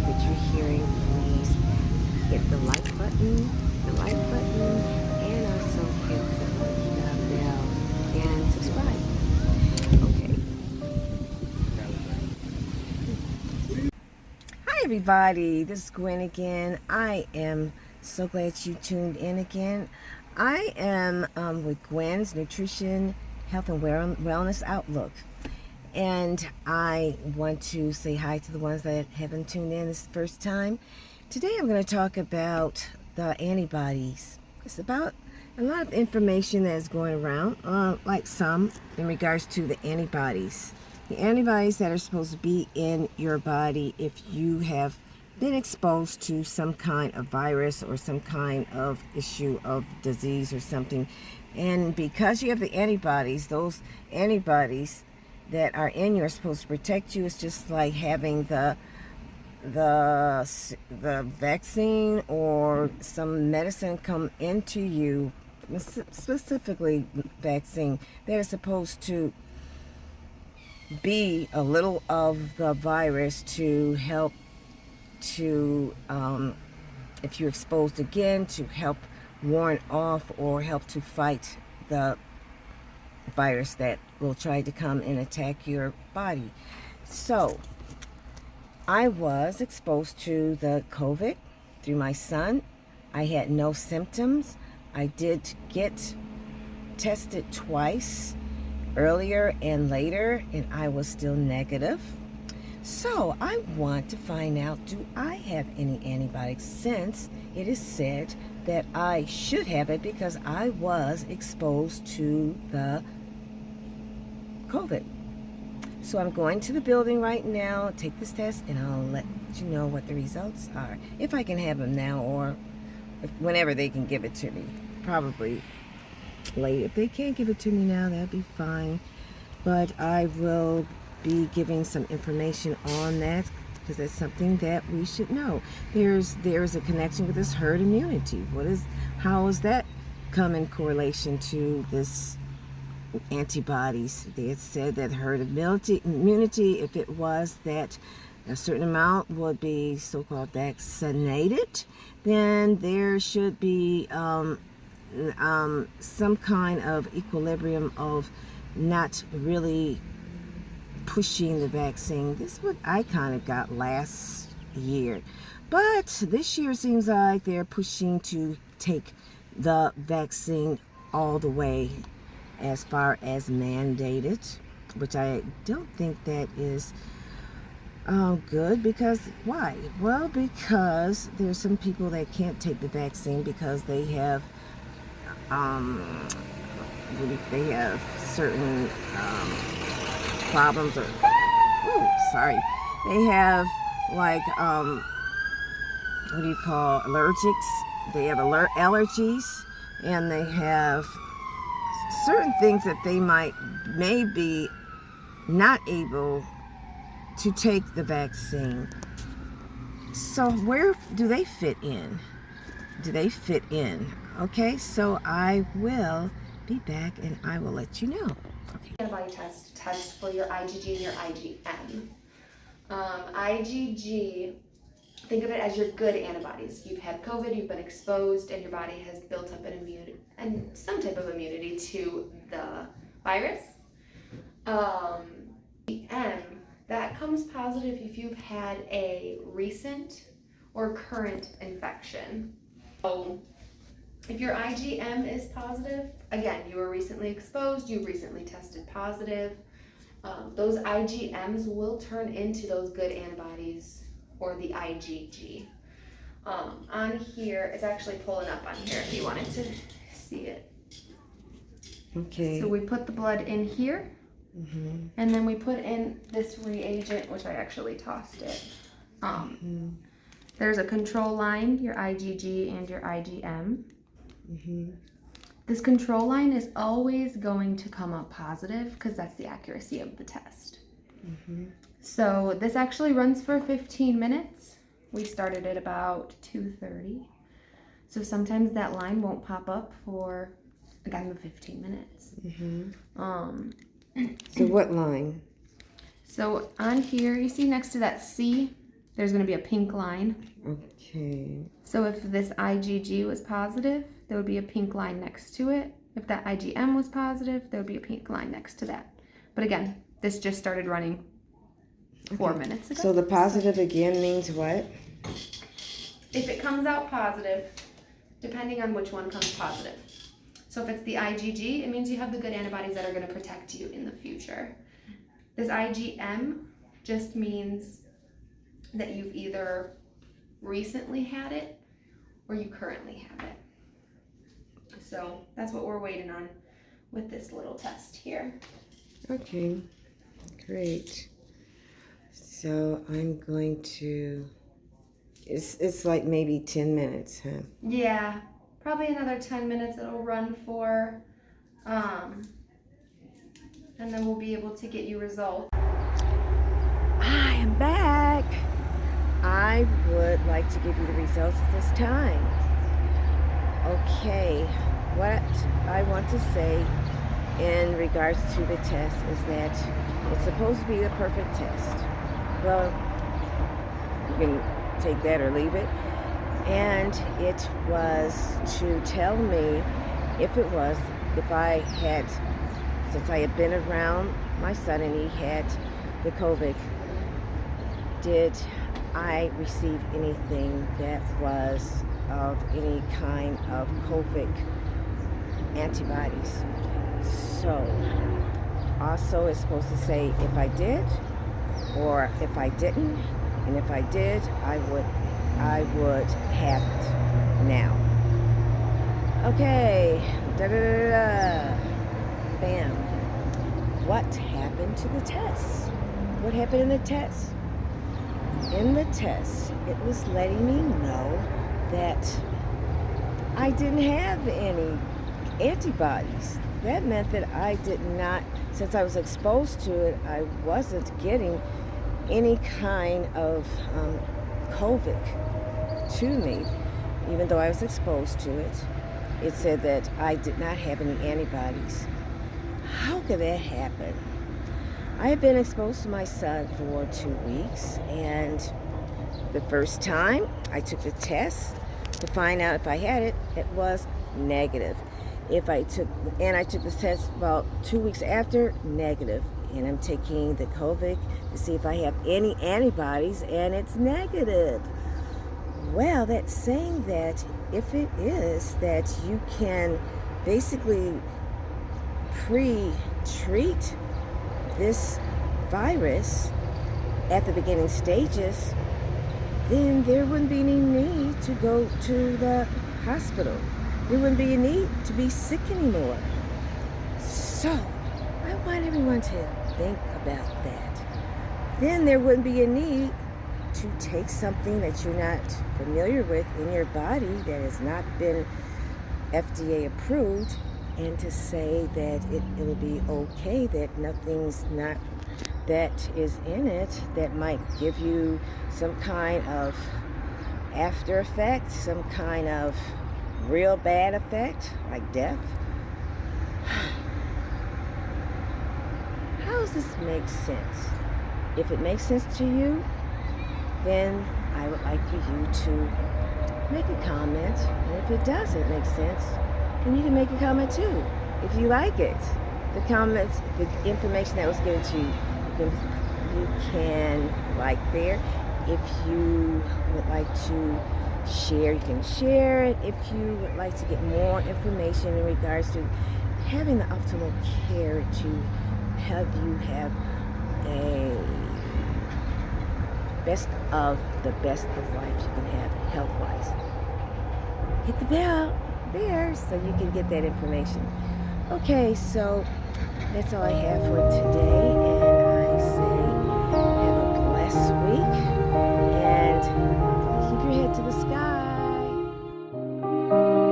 what you're hearing, please hit the like button, and also hit the bell and subscribe. Okay. Hi everybody, this is Gwen again. I am so glad you tuned in again. I am with Gwen's Nutrition, Health and Wellness Outlook. And I want to say hi to the ones that haven't tuned in this first time. Today I'm going to talk about the antibodies. It's about a lot of information that is going around, like some in regards to the antibodies. The antibodies that are supposed to be in your body if you have been exposed to some kind of virus or some kind of issue of disease or something. And because you have the antibodies, those antibodies that are in you are supposed to protect you. It's just like having the vaccine or some medicine come into you, specifically vaccine, that is supposed to be a little of the virus to help to, if you're exposed again, to help warn off or help to fight the virus that will try to come and attack your body. So I was exposed to the COVID through my son. I had no symptoms. I did get tested twice, earlier and later, and I was still negative. So I want to find out, do I have any antibiotics, since it is said that I should have it because I was exposed to the COVID. So I'm going to the building right now, take this test, and I'll let you know what the results are. If I can have them now, or whenever they can give it to me. Probably late. If they can't give it to me now, that'd be fine. But I will be giving some information on that because that's something that we should know. There's a connection with this herd immunity. How is that come in correlation to this antibodies? They had said that herd immunity, if it was that a certain amount would be so-called vaccinated, then there should be some kind of equilibrium of not really pushing the vaccine. This is what I kind of got last year. But this year seems like they're pushing to take the vaccine all the way as far as mandated, which I don't think that is good. Because why? Well, because there's some people that can't take the vaccine because they have certain problems, or they have like allergics. They have allergies, and they have certain things that they may be not able to take the vaccine. So where do they fit in? Okay, so I will be back and I will let you know. Okay. Antibody test for your IgG and your IgM. IgG, think of it as your good antibodies. You've had COVID, you've been exposed, and your body has built up some type of immunity to the virus. IgM, that comes positive if you've had a recent or current infection. So if your IgM is positive, again, you were recently exposed, you recently tested positive, those IgMs will turn into those good antibodies, or the IgG. On here, it's actually pulling up on here if you wanted to see it. Okay. So we put the blood in here, and then we put in this reagent, which I actually tossed it. There's a control line, your IgG and your IgM. This control line is always going to come up positive because that's the accuracy of the test. So this actually runs for 15 minutes. We started at about 2:30. So sometimes that line won't pop up for, again, the 15 minutes. So what line? So on here, you see next to that C, there's going to be a pink line. Okay. So if this IgG was positive, there would be a pink line next to it. If that IgM was positive, there would be a pink line next to that. But again, this just started running 4 minutes ago. So the positive again means what? If it comes out positive, depending on which one comes positive. So if it's the IgG, it means you have the good antibodies that are going to protect you in the future. This IgM just means that you've either recently had it or you currently have it. So that's what we're waiting on with this little test here. Okay, great. So I'm going to, it's like maybe 10 minutes, huh? Yeah, probably another 10 minutes it'll run for, and then we'll be able to get you results. I am back. I would like to give you the results this time. Okay, what I want to say in regards to the test is that it's supposed to be the perfect test. Well, you can take that or leave it. And it was to tell me if I had, since I had been around my son and he had the COVID, did I receive anything that was of any kind of COVID antibodies. So also it's supposed to say if I did or if I didn't, and if I did, I would have it now. Okay, bam. What happened to the test? What happened in the test? In the test, it was letting me know that I didn't have any antibodies. That meant that I did not, since I was exposed to it, I wasn't getting any kind of COVID to me, even though I was exposed to it. It said that I did not have any antibodies. How could that happen? I had been exposed to my son for 2 weeks, and the first time I took the test to find out if I had it, it was negative. I took the test about 2 weeks after, negative. And I'm taking the COVID to see if I have any antibodies, and it's negative. Well, that's saying that if it is, that you can basically pre-treat this virus at the beginning stages, then there wouldn't be any need to go to the hospital. There wouldn't be a need to be sick anymore. So I want everyone to think about that. Then there wouldn't be a need to take something that you're not familiar with in your body that has not been FDA approved, and to say that it will be okay, that nothing's not that is in it that might give you some kind of after effect, some kind of real bad effect, like death. How does this make sense? If it makes sense to you, then I would like for you to make a comment. And if it doesn't make sense, then you can make a comment too. If you like it, the comments, the information that was given to you, you can like there. If you would like to share, you can share it. If you would like to get more information in regards to having the optimal care to help you have a best of life you can have health-wise, hit the bell there so you can get that information. Okay, so that's all I have for today. And